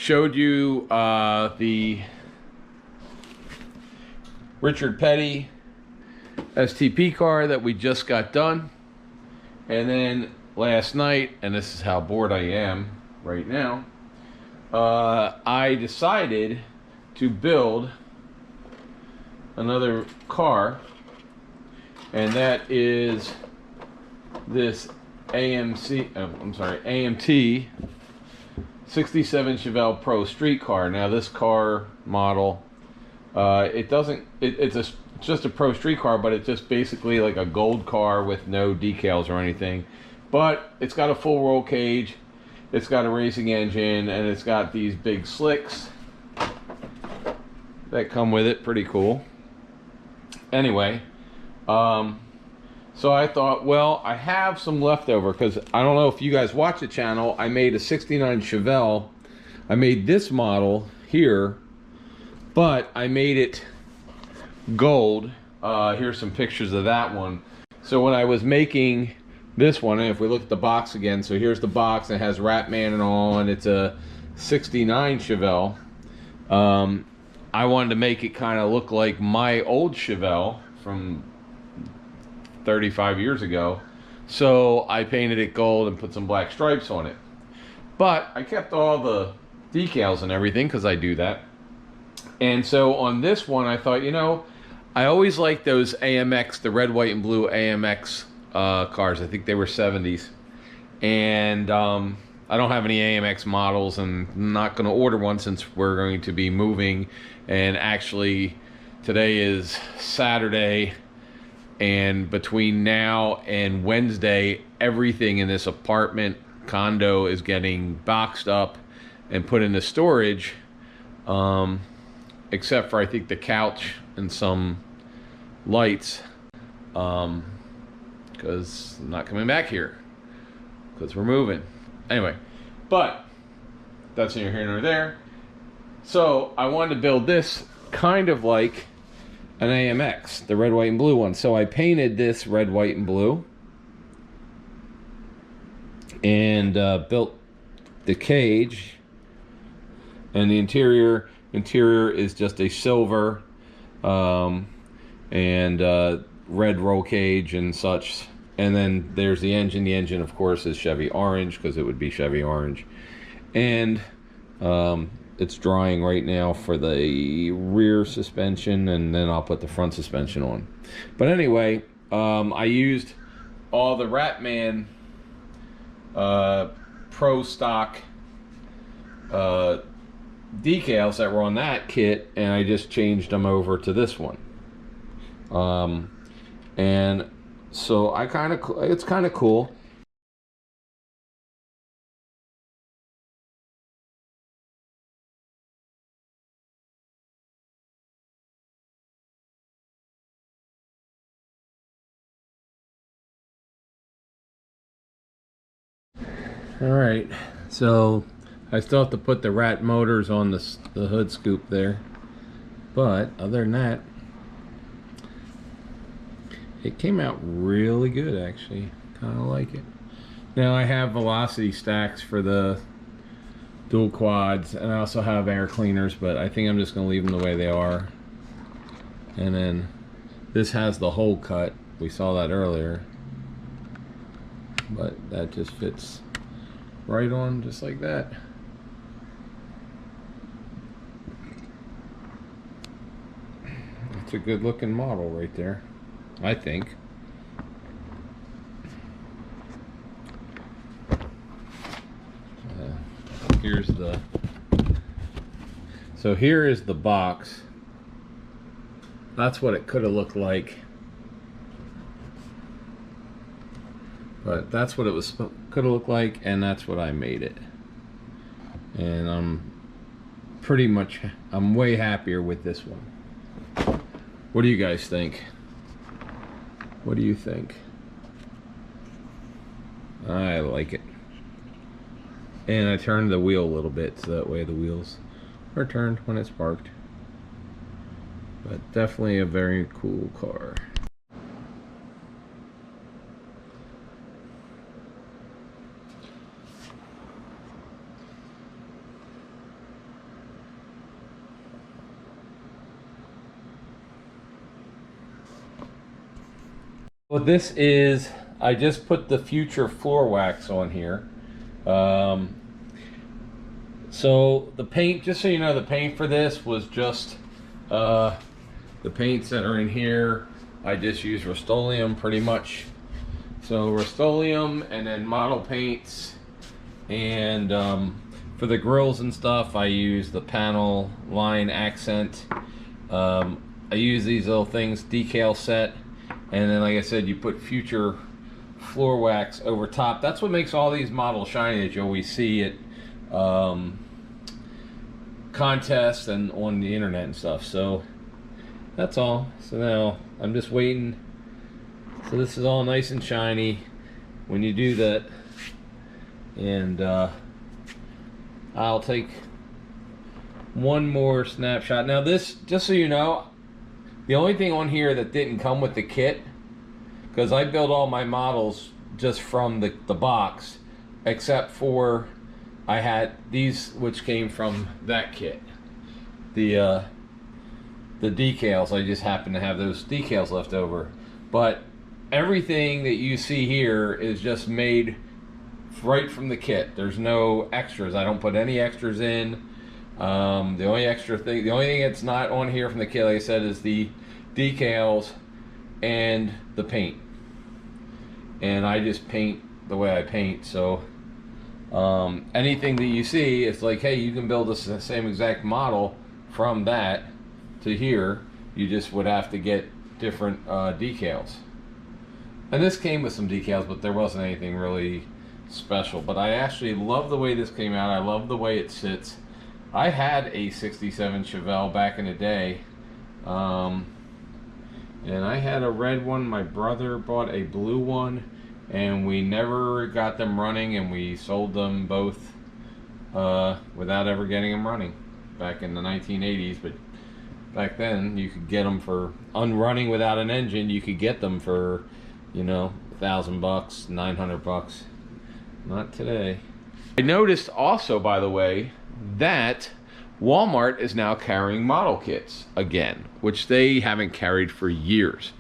showed you the Richard Petty STP car that we just got done. And then last night, and this is how bored I am right now, I decided to build another car, and that is this AMT 67 Chevelle Pro street car. Now this car model, it's just a Pro street car, but it's just basically like a gold car with no decals or anything. But it's got a full roll cage, it's got a racing engine, and it's got these big slicks that come with it. Pretty cool. Anyway, so I thought, well, I have some leftover, because I don't know if you guys watch the channel. I made a 69 Chevelle. I made this model here, but I made it gold. Here's some pictures of that one. So when I was making this one, and if we look at the box again, so here's the box, it has Ratman and all, and it's a 69 Chevelle. I wanted to make it kind of look like my old Chevelle from 35 years ago, so I painted it gold and put some black stripes on it. But I kept all the decals and everything, because I do that. And so on this one, I thought, you know, I always liked those AMX, the red, white, and blue AMX cars. I think they were 70s. And I don't have any AMX models, and I'm not going to order one since we're going to be moving. And actually, today is Saturday, and between now and Wednesday, everything in this apartment condo is getting boxed up and put into storage, except for I think the couch and some lights, because I'm not coming back here because we're moving. Anyway, but that's neither here nor there. So I wanted to build this kind of like an AMX, the red, white, and blue one. So I painted this red, white, and blue, and built the cage, and the interior is just a silver and red roll cage and such. And then there's the engine. The engine, of course, is Chevy orange, because it would be Chevy orange. And it's drying right now for the rear suspension, and then I'll put the front suspension on. But anyway, I used all the Ratman Pro stock decals that were on that kit, and I just changed them over to this one. And so it's kind of cool. All right, so I still have to put the rat motors on the hood scoop there, but other than that, it came out really good, actually. Kind of like it. Now I have velocity stacks for the dual quads, and I also have air cleaners, but I think I'm just going to leave them the way they are. And then this has the hole cut. We saw that earlier, but that just fits right on, just like that. It's a good looking model right there, I think. Here's the, so here is the box. That's what it could have looked like, but that's what it was could have looked like, and that's what I made it. And I'm way happier with this one. What do you guys think? What do you think? I like it. And I turned the wheel a little bit, so that way the wheels are turned when it's parked. But definitely a very cool car. What this is, I just put the future floor wax on here. So the paint, just so you know, the paint for this was just the paints that are in here. I just use Rust-Oleum pretty much. So Rust-Oleum and then model paints, and for the grills and stuff I use the panel line accent. I use these little things, decal set, and then like I said, you put future floor wax over top. That's what makes all these models shiny that you always see at contests and on the internet and stuff. So that's all. So now I'm just waiting. So this is all nice and shiny when you do that, and I'll take one more snapshot. Now this, just so you know, the only thing on here that didn't come with the kit, because I build all my models just from the box, except for I had these which came from that kit. The decals, I just happen to have those decals left over. But everything that you see here is just made right from the kit. There's no extras. I don't put any extras in. The only thing that's not on here from the kit, like I said, is the decals and the paint. And I just paint the way I paint. So anything that you see, it's like, hey, you can build the same exact model from that to here. You just would have to get different decals. And this came with some decals, but there wasn't anything really special. But I actually love the way this came out. I love the way it sits. I had a 67 Chevelle back in the day, and I had a red one. My brother bought a blue one, and we never got them running, and we sold them both without ever getting them running back in the 1980s. But back then you could get them for unrunning without an engine. You could get them for, you know, $1,000, $900. Not today. I noticed also, by the way, that Walmart is now carrying model kits again, which they haven't carried for years.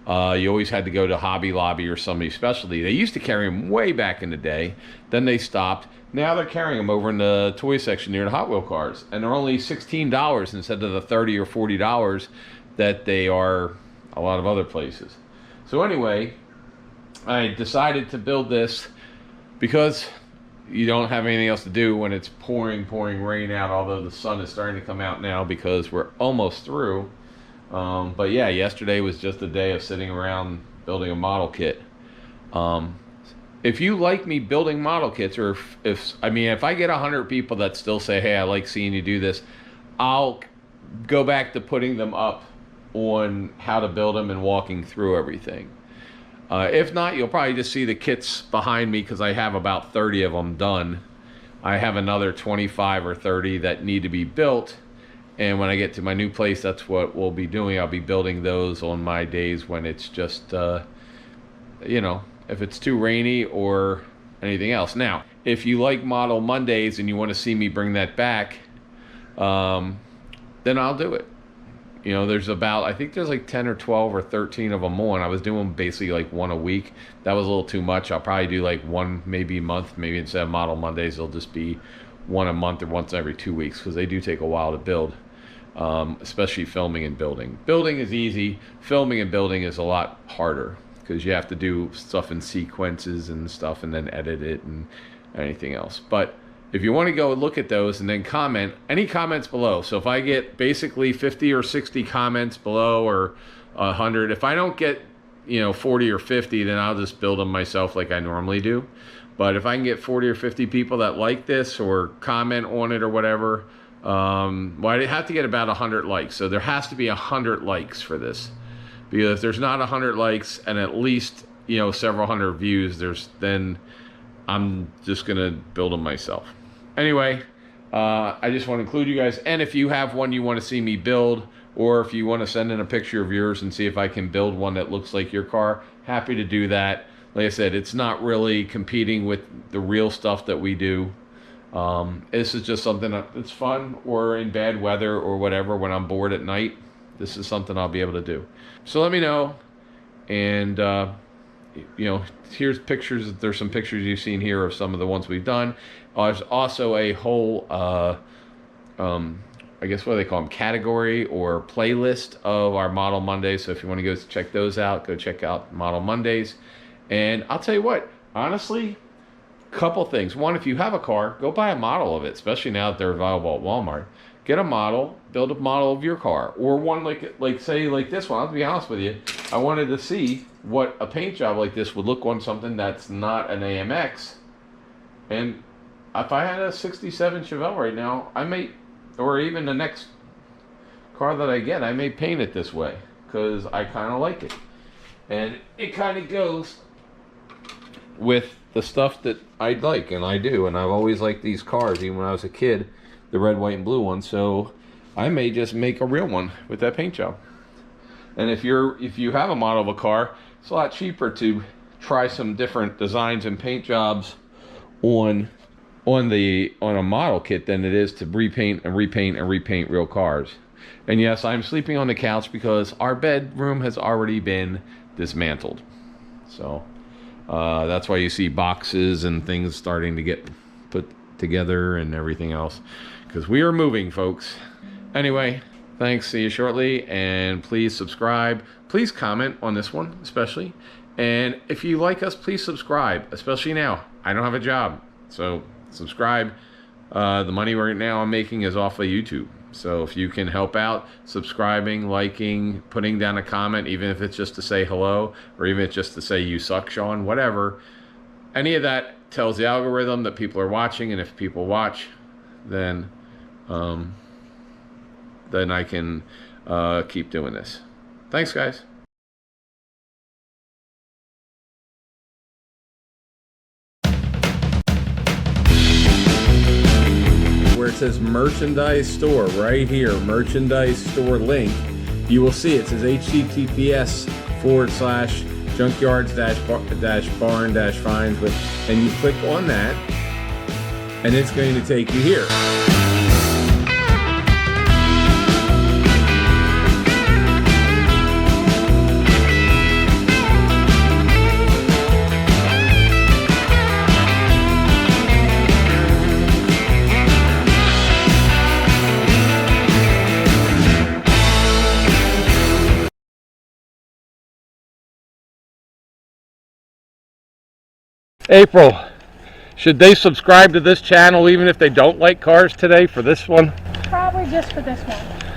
You always had to go to Hobby Lobby or somebody's specialty. They used to carry them way back in the day. Then they stopped. Now they're carrying them over in the toy section near the Hot Wheel cars, and they're only $16 instead of the $30 or $40 that they are a lot of other places. So anyway, I decided to build this because you don't have anything else to do when it's pouring rain out, although the sun is starting to come out now because we're almost through. But yeah, yesterday was just a day of sitting around building a model kit. If you like me building model kits, or if I get 100 people that still say, hey, I like seeing you do this, I'll go back to putting them up on how to build them and walking through everything. If not, you'll probably just see the kits behind me because I have about 30 of them done. I have another 25 or 30 that need to be built, and when I get to my new place, that's what we'll be doing. I'll be building those on my days when it's just, you know, if it's too rainy or anything else. Now, if you like Model Mondays and you want to see me bring that back, then I'll do it. You know, there's about, I think there's like 10 or 12 or 13 of them on. I was doing basically like one a week. That was a little too much. I'll probably do like one, maybe a month. Maybe instead of Model Mondays, it'll just be one a month or once every 2 weeks, because they do take a while to build, especially filming and building. Building is easy. Filming and building is a lot harder because you have to do stuff in sequences and stuff and then edit it and anything else. But if you want to go look at those and then comment, any comments below. So if I get basically 50 or 60 comments below, or 100, if I don't get, you know, 40 or 50, then I'll just build them myself like I normally do. But if I can get 40 or 50 people that like this or comment on it or whatever, well, I have to get about 100 likes. So there has to be 100 likes for this. Because if there's not 100 likes and at least, you know, several hundred views, then I'm just going to build them myself. Anyway, I just want to include you guys. And if you have one you want to see me build, or if you want to send in a picture of yours and see if I can build one that looks like your car, happy to do that. Like I said, it's not really competing with the real stuff that we do. This is just something that's fun, or in bad weather or whatever, when I'm bored at night. This is something I'll be able to do. So let me know, And you know, here's pictures. There's some pictures you've seen here of some of the ones we've done. There's also a whole I guess what do they call them, category or playlist of our Model Mondays. So if you want to go check those out, go check out Model Mondays. And I'll tell you what, honestly, couple things. One, if you have a car, go buy a model of it, especially now that they're available at Walmart. Get a model, build a model of your car, or one like say like this one. I'll be honest with you, I wanted to see what a paint job like this would look on something that's not an AMX. And if I had a 67 Chevelle right now, I may, or even the next car that I get, I may paint it this way because I kind of like it. And it kind of goes with the stuff that I like, and I do. And I've always liked these cars, even when I was a kid, the red, white, and blue one. So I may just make a real one with that paint job. And if you have a model of a car, it's a lot cheaper to try some different designs and paint jobs on a model kit than it is to repaint and repaint and repaint real cars. And yes, I'm sleeping on the couch because our bedroom has already been dismantled. So that's why you see boxes and things starting to get put together and everything else, because we are moving, folks. Anyway, thanks, see you shortly, and please subscribe. Please comment on this one especially, and if you like us, please subscribe, especially now. I don't have a job, so subscribe. The money right now I'm making is off of YouTube, so if you can help out subscribing, liking, putting down a comment, even if it's just to say hello, or even if it's just to say you suck, Sean, whatever, any of that tells the algorithm that people are watching, and if people watch, then I can keep doing this. Thanks, guys. Where it says merchandise store right here, merchandise store link, you will see it says https:/junkyards-barn-finds with, and you click on that, and it's going to take you here. April, should they subscribe to this channel even if they don't like cars today for this one? Probably just for this one.